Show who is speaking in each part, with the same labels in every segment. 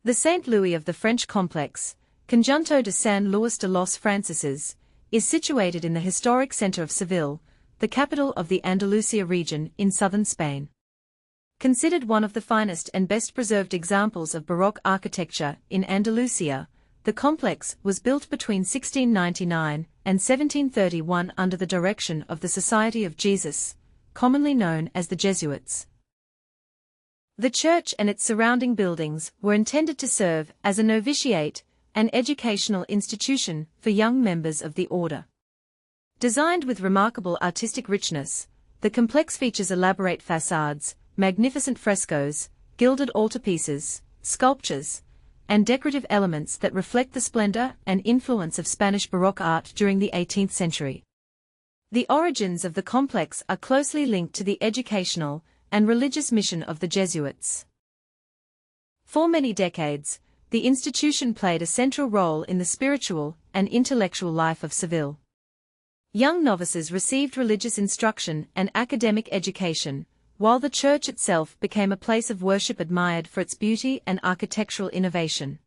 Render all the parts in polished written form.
Speaker 1: The St. Louis of the French complex, Conjunto de San Luis de los Franceses, is situated in the historic center of Seville, the capital of the Andalusia region in southern Spain. Considered one of the finest and best-preserved examples of Baroque architecture in Andalusia, the complex was built between 1699 and 1731 under the direction of the Society of Jesus, commonly known as the Jesuits. The church and its surrounding buildings were intended to serve as a novitiate, an educational institution for young members of the order. Designed with remarkable artistic richness, the complex features elaborate facades, magnificent frescoes, gilded altarpieces, sculptures, and decorative elements that reflect the splendor and influence of Spanish Baroque art during the 18th century. The origins of the complex are closely linked to the educational and religious mission of the Jesuits. For many decades, the institution played a central role in the spiritual and intellectual life of Seville. Young novices received religious instruction and academic education, while the church itself became a place of worship admired for its beauty and architectural innovation.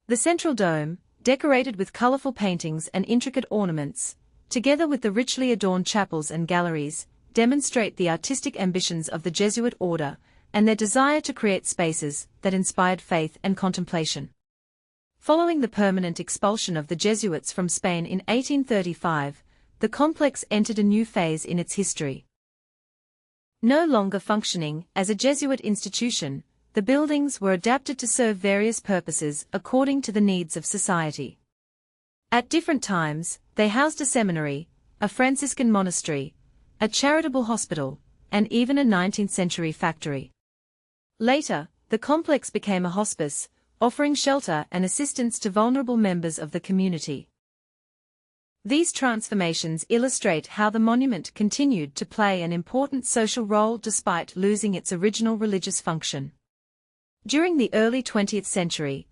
Speaker 1: The central dome, decorated with colorful paintings and intricate ornaments, together with the richly adorned chapels and galleries, demonstrate the artistic ambitions of the Jesuit order and their desire to create spaces that inspired faith and contemplation. Following the permanent expulsion of the Jesuits from Spain in 1835, the complex entered a new phase in its history. No longer functioning as a Jesuit institution, the buildings were adapted to serve various purposes according to the needs of society. At different times, they housed a seminary, a Franciscan monastery, a charitable hospital, and even a 19th-century factory. Later, the complex became a hospice, offering shelter and assistance to vulnerable members of the community. These transformations illustrate how the monument continued to play an important social role despite losing its original religious function. During the early 20th century,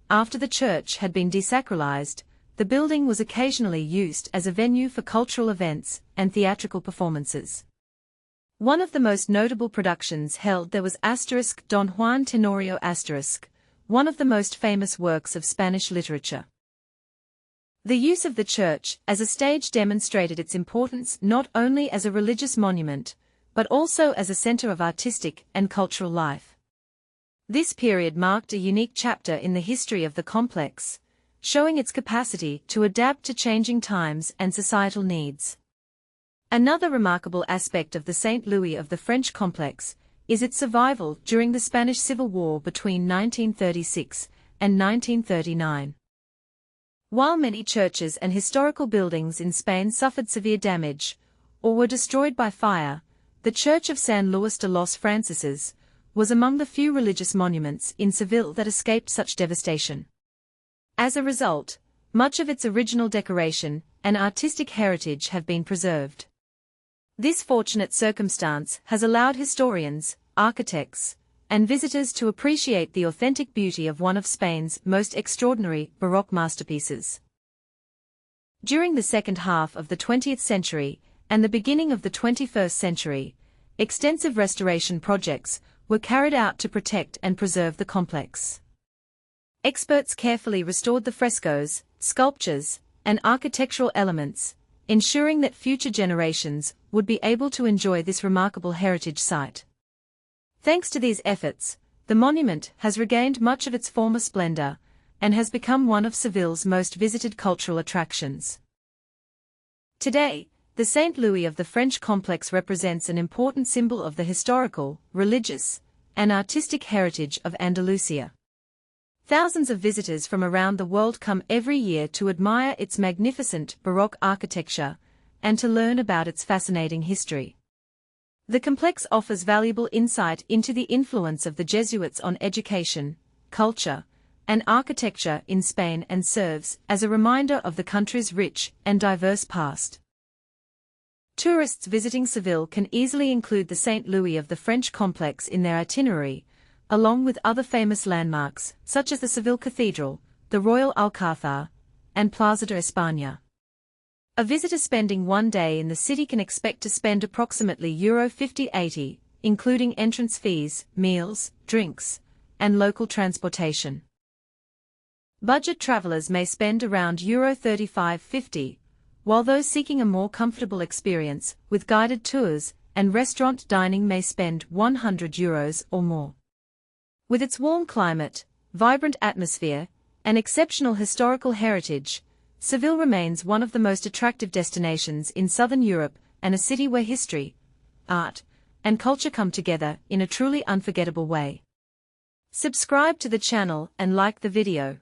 Speaker 1: after the church had been desacralized, the building was occasionally used as a venue for cultural events and theatrical performances. One of the most notable productions held there was Don Juan Tenorio *, one of the most famous works of Spanish literature. The use of the church as a stage demonstrated its importance not only as a religious monument, but also as a center of artistic and cultural life. This period marked a unique chapter in the history of the complex, showing its capacity to adapt to changing times and societal needs. Another remarkable aspect of the St. Louis of the French complex is its survival during the Spanish Civil War between 1936 and 1939. While many churches and historical buildings in Spain suffered severe damage, or were destroyed by fire, the Church of San Luis de los Franceses was among the few religious monuments in Seville that escaped such devastation. As a result, much of its original decoration and artistic heritage have been preserved. This fortunate circumstance has allowed historians, architects, and visitors to appreciate the authentic beauty of one of Spain's most extraordinary Baroque masterpieces. During the second half of the 20th century and the beginning of the 21st century, extensive restoration projects were carried out to protect and preserve the complex. Experts carefully restored the frescoes, sculptures, and architectural elements, ensuring that future generations would be able to enjoy this remarkable heritage site. Thanks to these efforts, the monument has regained much of its former splendor and has become one of Seville's most visited cultural attractions. Today, the St. Louis of the French complex represents an important symbol of the historical, religious, and artistic heritage of Andalusia. Thousands of visitors from around the world come every year to admire its magnificent Baroque architecture and to learn about its fascinating history. The complex offers valuable insight into the influence of the Jesuits on education, culture, and architecture in Spain and serves as a reminder of the country's rich and diverse past. Tourists visiting Seville can easily include the St. Louis of the French complex in their itinerary, along with other famous landmarks, such as the Seville Cathedral, the Royal Alcázar, and Plaza de España. A visitor spending one day in the city can expect to spend approximately €50–80, including entrance fees, meals, drinks, and local transportation. Budget travelers may spend around €35.50, while those seeking a more comfortable experience with guided tours and restaurant dining may spend €100 or more. With its warm climate, vibrant atmosphere, and exceptional historical heritage, Seville remains one of the most attractive destinations in southern Europe and a city where history, art, and culture come together in a truly unforgettable way. Subscribe to the channel and like the video.